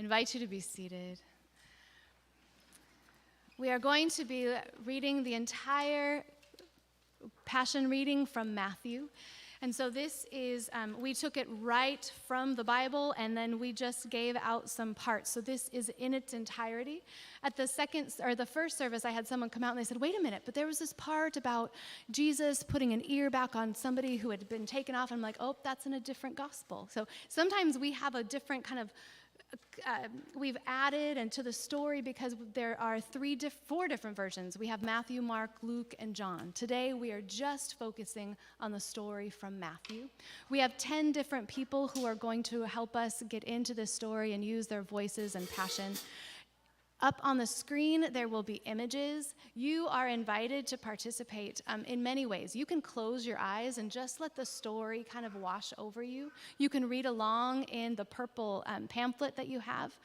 invite you to be seated. We are going to be reading the entire Passion reading from Matthew. And so this is, we took it right from the Bible, and then we just gave out some parts. So this is in its entirety. At the first service, I had someone come out and they said, wait a minute, but there was this part about Jesus putting an ear back on somebody who had been taken off. And I'm like, oh, that's in a different gospel. So sometimes we have a different kind of we've added into the story because there are four different versions. We have Matthew, Mark, Luke, and John. Today, we are just focusing on the story from Matthew. We have 10 different people who are going to help us get into this story and use their voices and passion. Up on the screen, there will be images. You are invited to participate in many ways. You can close your eyes and just let the story kind of wash over you. You can read along in the purple pamphlet that you have.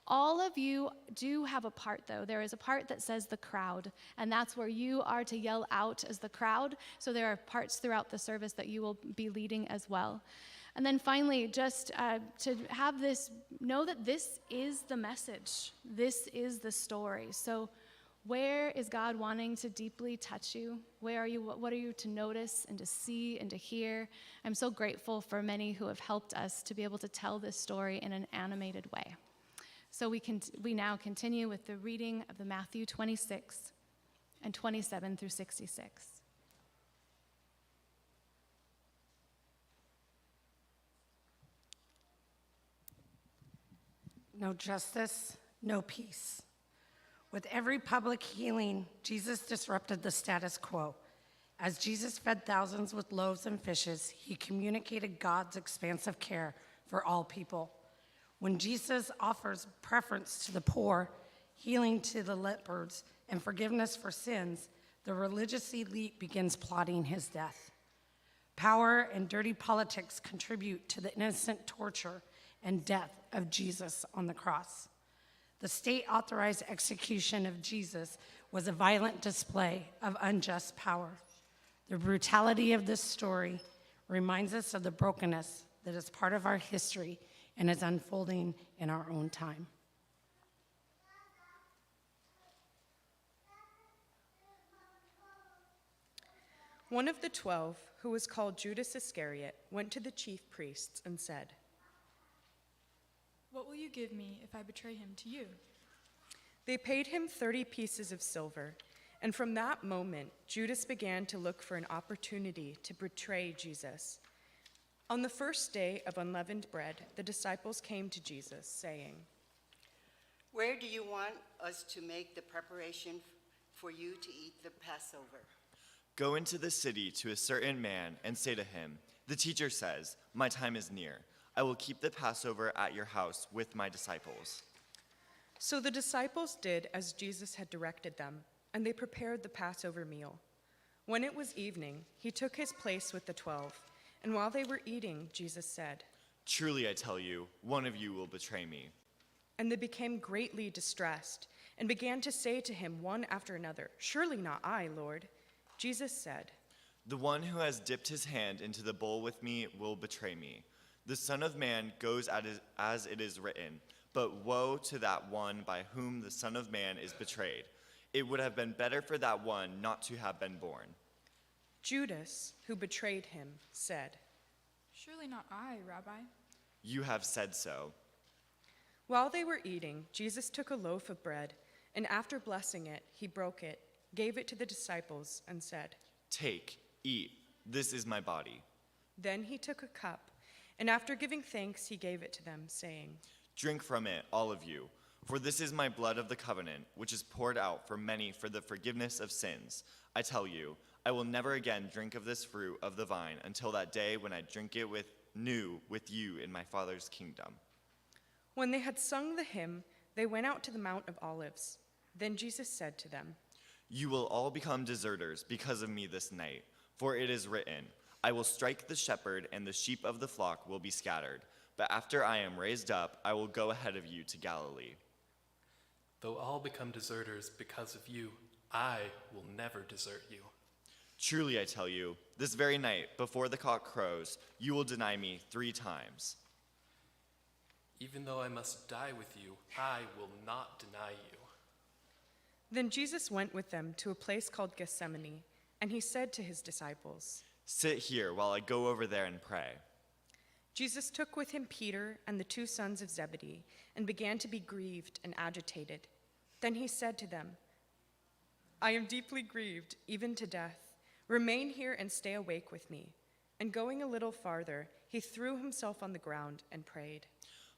All of you do have a part, though. There is a part that says the crowd, and that's where you are to yell out as the crowd. So there are parts throughout the service that you will be leading as well. And then finally, just to have this, know that this is the message. This is the story. So where is God wanting to deeply touch you? Where are you? What are you to notice and to see and to hear? I'm so grateful for many who have helped us to be able to tell this story in an animated way. So we now continue with the reading of the Matthew 26 and 27 through 66. No justice, no peace. With every public healing, Jesus disrupted the status quo. As Jesus fed thousands with loaves and fishes, he communicated God's expansive care for all people. When Jesus offers preference to the poor, healing to the lepers, and forgiveness for sins, the religious elite begins plotting his death. Power and dirty politics contribute to the innocent torture and death of Jesus on the cross. The state-authorized execution of Jesus was a violent display of unjust power. The brutality of this story reminds us of the brokenness that is part of our history and is unfolding in our own time. One of the 12, who was called Judas Iscariot, went to the chief priests and said, "What will you give me if I betray him to you?" They paid him 30 pieces of silver, and from that moment, Judas began to look for an opportunity to betray Jesus. On the first day of unleavened bread, the disciples came to Jesus, saying, "Where do you want us to make the preparation for you to eat the Passover?" Go into the city to a certain man and say to him, 'The teacher says, my time is near. I will keep the Passover at your house with my disciples.' So the disciples did as Jesus had directed them, and they prepared the Passover meal. When it was evening, he took his place with the 12, and while they were eating, Jesus said, 'Truly I tell you, one of you will betray me.' And they became greatly distressed and began to say to him one after another, 'Surely not I, Lord.' Jesus said, 'The one who has dipped his hand into the bowl with me will betray me. The Son of Man goes as it is written, but woe to that one by whom the Son of Man is betrayed. It would have been better for that one not to have been born.' Judas, who betrayed him, said, "Surely not I, Rabbi." 'You have said so.' While they were eating, Jesus took a loaf of bread, and after blessing it, he broke it, gave it to the disciples, and said, 'Take, eat, this is my body.' Then he took a cup, and after giving thanks, he gave it to them, saying, 'Drink from it, all of you, for this is my blood of the covenant, which is poured out for many for the forgiveness of sins. I tell you, I will never again drink of this fruit of the vine until that day when I drink it new with you in my Father's kingdom.' When they had sung the hymn, they went out to the Mount of Olives. Then Jesus said to them, 'You will all become deserters because of me this night, for it is written, I will strike the shepherd and the sheep of the flock will be scattered. But after I am raised up, I will go ahead of you to Galilee.' Though all become deserters because of you, I will never desert you. Truly I tell you, this very night, before the cock crows, you will deny me 3 times. Even though I must die with you, I will not deny you. Then Jesus went with them to a place called Gethsemane, and he said to his disciples, Sit here while I go over there and pray. Jesus took with him Peter and the 2 sons of Zebedee and began to be grieved and agitated. Then he said to them, I am deeply grieved, even to death. Remain here and stay awake with me. And going a little farther, he threw himself on the ground and prayed.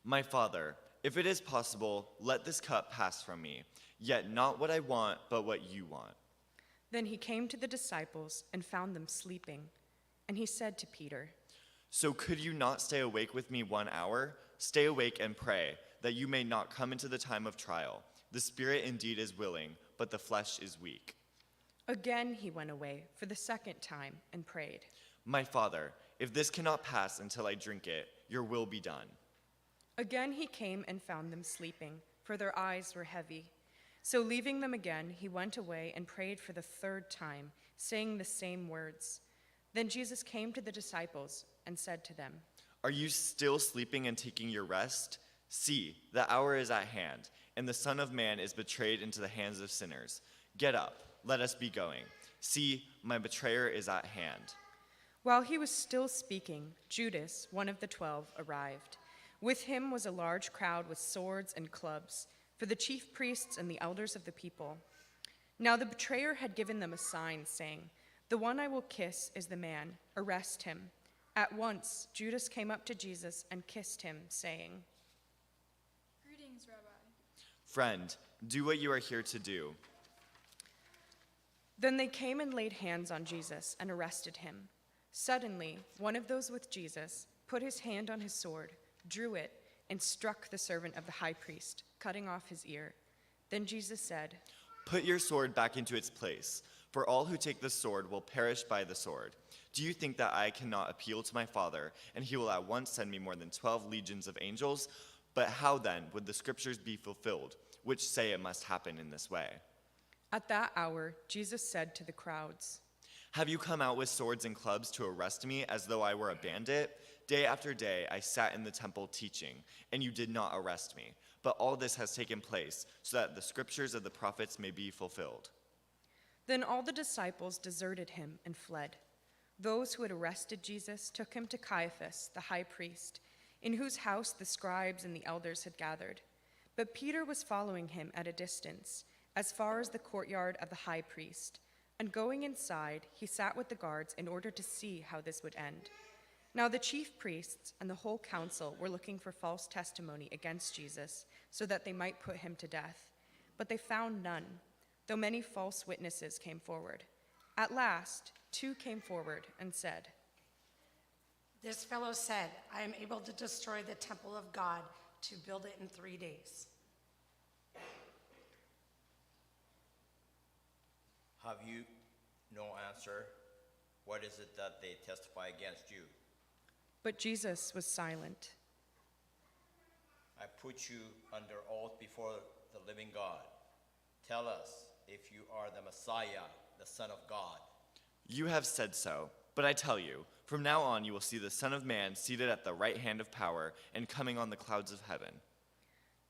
My Father, if it is possible, let this cup pass from me, yet not what I want, but what you want. Then he came to the disciples and found them sleeping. And he said to Peter, So could you not stay awake with me 1 hour? Stay awake and pray, that you may not come into the time of trial. The spirit indeed is willing, but the flesh is weak. Again he went away for the 2nd time and prayed. My Father, if this cannot pass until I drink it, your will be done. Again he came and found them sleeping, for their eyes were heavy. So leaving them again, he went away and prayed for the 3rd time, saying the same words. Then Jesus came to the disciples and said to them, Are you still sleeping and taking your rest? See, the hour is at hand, and the Son of Man is betrayed into the hands of sinners. Get up, let us be going. See, my betrayer is at hand. While he was still speaking, Judas, one of the 12, arrived. With him was a large crowd with swords and clubs, for the chief priests and the elders of the people. Now the betrayer had given them a sign, saying, The one I will kiss is the man. Arrest him. At once Judas came up to Jesus and kissed him, saying, Greetings, Rabbi. Friend, do what you are here to do. Then they came and laid hands on Jesus and arrested him. Suddenly, one of those with Jesus put his hand on his sword, drew it, and struck the servant of the high priest, cutting off his ear. Then Jesus said, Put your sword back into its place, for all who take the sword will perish by the sword. Do you think that I cannot appeal to my Father, and he will at once send me more than 12 legions of angels? But how then would the scriptures be fulfilled, which say it must happen in this way? At that hour, Jesus said to the crowds, Have you come out with swords and clubs to arrest me as though I were a bandit? Day after day I sat in the temple teaching, and you did not arrest me. But all this has taken place so that the scriptures of the prophets may be fulfilled. Then all the disciples deserted him and fled. Those who had arrested Jesus took him to Caiaphas, the high priest, in whose house the scribes and the elders had gathered. But Peter was following him at a distance, as far as the courtyard of the high priest. And going inside, he sat with the guards in order to see how this would end. Now the chief priests and the whole council were looking for false testimony against Jesus, so that they might put him to death. But they found none, though many false witnesses came forward. At last, 2 came forward and said, This fellow said, I am able to destroy the temple of God to build it in 3 days. Have you no answer? What is it that they testify against you? But Jesus was silent. I put you under oath before the living God. Tell us if you are the Messiah, the Son of God. You have said so, but I tell you, from now on you will see the Son of Man seated at the right hand of power and coming on the clouds of heaven.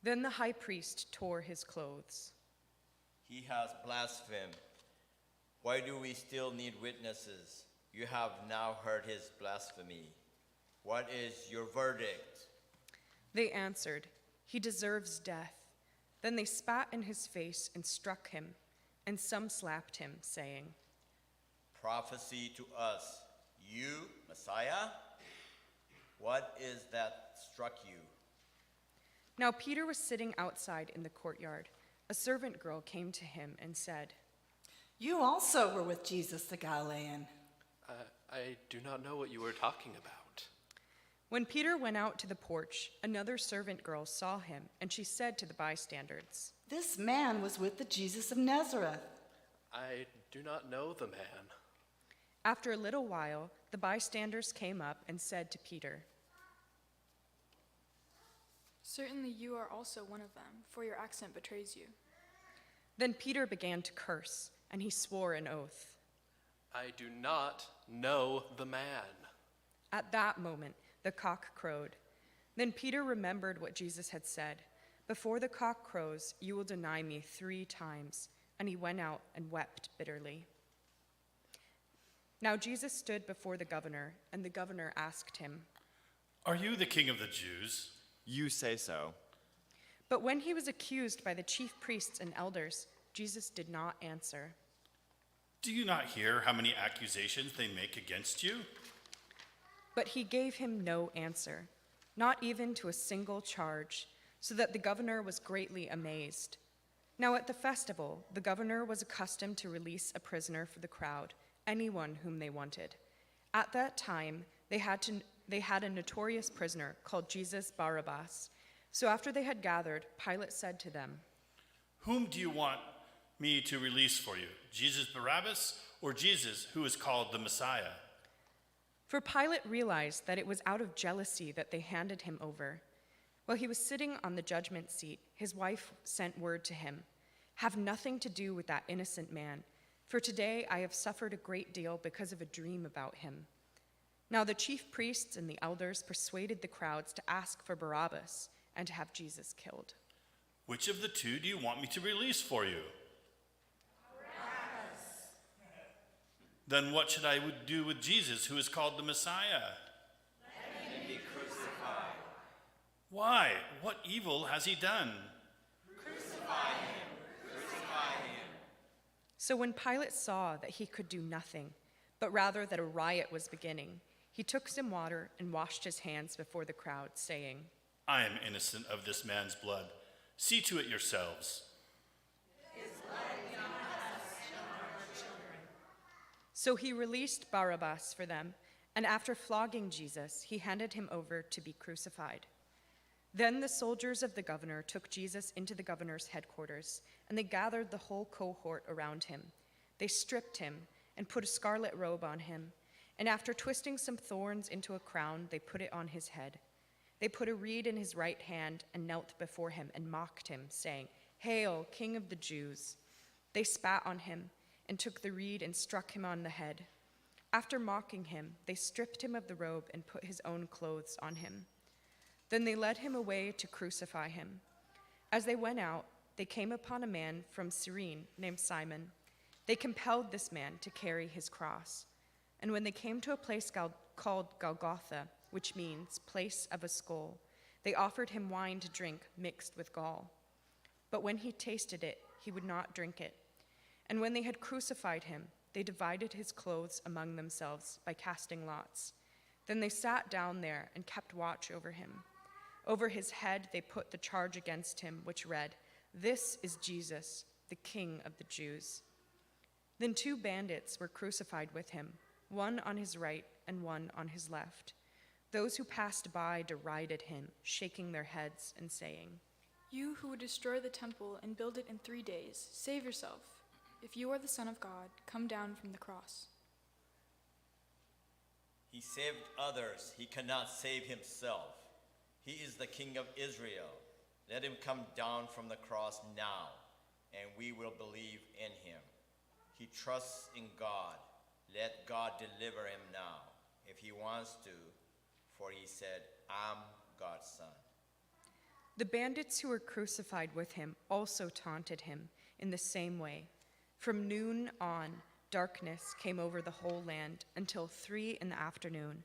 Then the high priest tore his clothes. He has blasphemed. Why do we still need witnesses? You have now heard his blasphemy. What is your verdict? They answered, He deserves death. Then they spat in his face and struck him, and some slapped him, saying, Prophecy to us, you, Messiah? What is that struck you? Now Peter was sitting outside in the courtyard. A servant girl came to him and said, You also were with Jesus the Galilean. I do not know what you are talking about. When Peter went out to the porch, another servant girl saw him, and she said to the bystanders, This man was with the Jesus of Nazareth. I do not know the man. After a little while, the bystanders came up and said to Peter, Certainly you are also one of them, for your accent betrays you. Then Peter began to curse, and he swore an oath. I do not know the man. At that moment, the cock crowed. Then Peter remembered what Jesus had said, "Before the cock crows, you will deny me 3 times." And he went out and wept bitterly. Now Jesus stood before the governor, and the governor asked him, "Are you the king of the Jews?" You say so. But when he was accused by the chief priests and elders, Jesus did not answer. Do you not hear how many accusations they make against you? But he gave him no answer, not even to a single charge, so that the governor was greatly amazed. Now at the festival, the governor was accustomed to release a prisoner for the crowd, anyone whom they wanted. At that time, they had a notorious prisoner called Jesus Barabbas. So after they had gathered, Pilate said to them, Whom do you want me to release for you, Jesus Barabbas or Jesus who is called the Messiah? For Pilate realized that it was out of jealousy that they handed him over. While he was sitting on the judgment seat, his wife sent word to him, "Have nothing to do with that innocent man, for today I have suffered a great deal because of a dream about him." Now the chief priests and the elders persuaded the crowds to ask for Barabbas and to have Jesus killed. Which of the two do you want me to release for you? Barabbas. Then what should I do with Jesus who is called the Messiah? Let him be crucified. Why? What evil has he done? Crucify him. Crucify him. So when Pilate saw that he could do nothing, but rather that a riot was beginning, he took some water and washed his hands before the crowd, saying, I am innocent of this man's blood. See to it yourselves. So he released Barabbas for them, and after flogging Jesus, he handed him over to be crucified. Then the soldiers of the governor took Jesus into the governor's headquarters, and they gathered the whole cohort around him. They stripped him and put a scarlet robe on him, and after twisting some thorns into a crown, they put it on his head. They put a reed in his right hand and knelt before him and mocked him, saying, "Hail, King of the Jews!" They spat on him and took the reed and struck him on the head. After mocking him, they stripped him of the robe and put his own clothes on him. Then they led him away to crucify him. As they went out, they came upon a man from Cyrene named Simon. They compelled this man to carry his cross. And when they came to a place called Golgotha, which means place of a skull, they offered him wine to drink mixed with gall. But when he tasted it, he would not drink it. And when they had crucified him, they divided his clothes among themselves by casting lots. Then they sat down there and kept watch over him. Over his head they put the charge against him, which read, "This is Jesus, the King of the Jews." Then 2 bandits were crucified with him, one on his right and one on his left. Those who passed by derided him, shaking their heads and saying, You who would destroy the temple and build it in 3 days, save yourself. If you are the Son of God, come down from the cross. He saved others. He cannot save himself. He is the King of Israel. Let him come down from the cross now, and we will believe in him. He trusts in God. Let God deliver him now, if he wants to, for he said, I'm God's son. The bandits who were crucified with him also taunted him in the same way. From noon on, darkness came over the whole land until 3 p.m.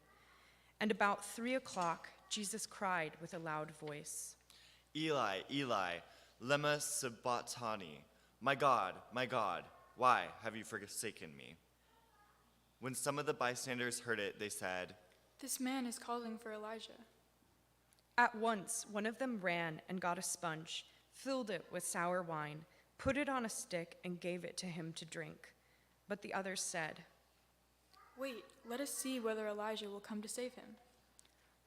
And about 3 o'clock, Jesus cried with a loud voice, Eli, Eli, lema sabachthani. My God, why have you forsaken me? When some of the bystanders heard it, they said, This man is calling for Elijah. At once, one of them ran and got a sponge, filled it with sour wine, put it on a stick, and gave it to him to drink. But the others said, Wait, let us see whether Elijah will come to save him.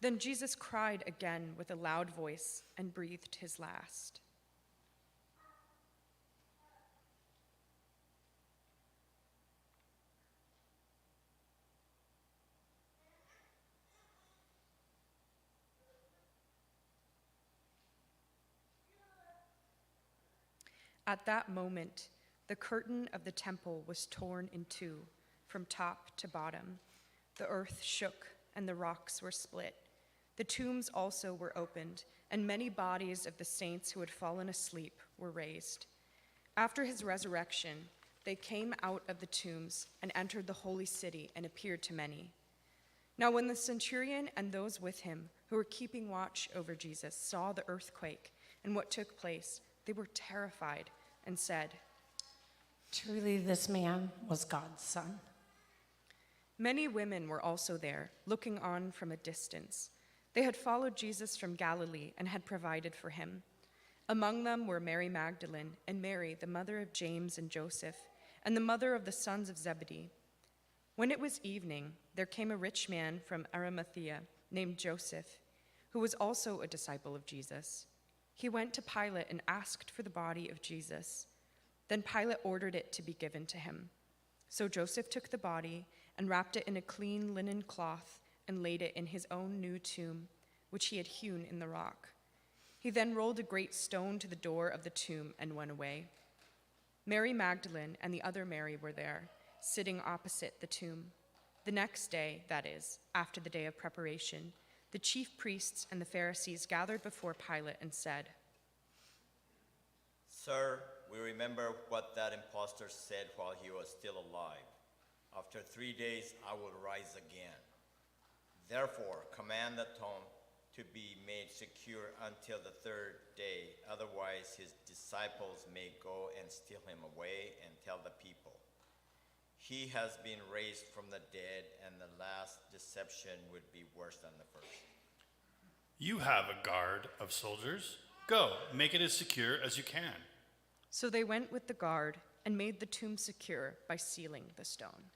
Then Jesus cried again with a loud voice and breathed his last. At that moment, the curtain of the temple was torn in 2, from top to bottom. The earth shook and the rocks were split. The tombs also were opened, and many bodies of the saints who had fallen asleep were raised. After his resurrection, they came out of the tombs and entered the holy city and appeared to many. Now, when the centurion and those with him who were keeping watch over Jesus saw the earthquake and what took place, they were terrified and said, Truly, this man was God's son. Many women were also there, looking on from a distance. They had followed Jesus from Galilee and had provided for him. Among them were Mary Magdalene and Mary, the mother of James and Joseph, and the mother of the sons of Zebedee. When it was evening, there came a rich man from Arimathea named Joseph, who was also a disciple of Jesus. He went to Pilate and asked for the body of Jesus. Then Pilate ordered it to be given to him. So Joseph took the body and wrapped it in a clean linen cloth and laid it in his own new tomb, which he had hewn in the rock. He then rolled a great stone to the door of the tomb and went away. Mary Magdalene and the other Mary were there, sitting opposite the tomb. The next day, that is, after the day of preparation, the chief priests and the Pharisees gathered before Pilate and said, Sir, we remember what that impostor said while he was still alive. After 3 days, I will rise again. Therefore, command the tomb to be made secure until the third day. Otherwise, his disciples may go and steal him away and tell the people. He has been raised from the dead, and the last deception would be worse than the first. You have a guard of soldiers. Go, make it as secure as you can. So they went with the guard and made the tomb secure by sealing the stone.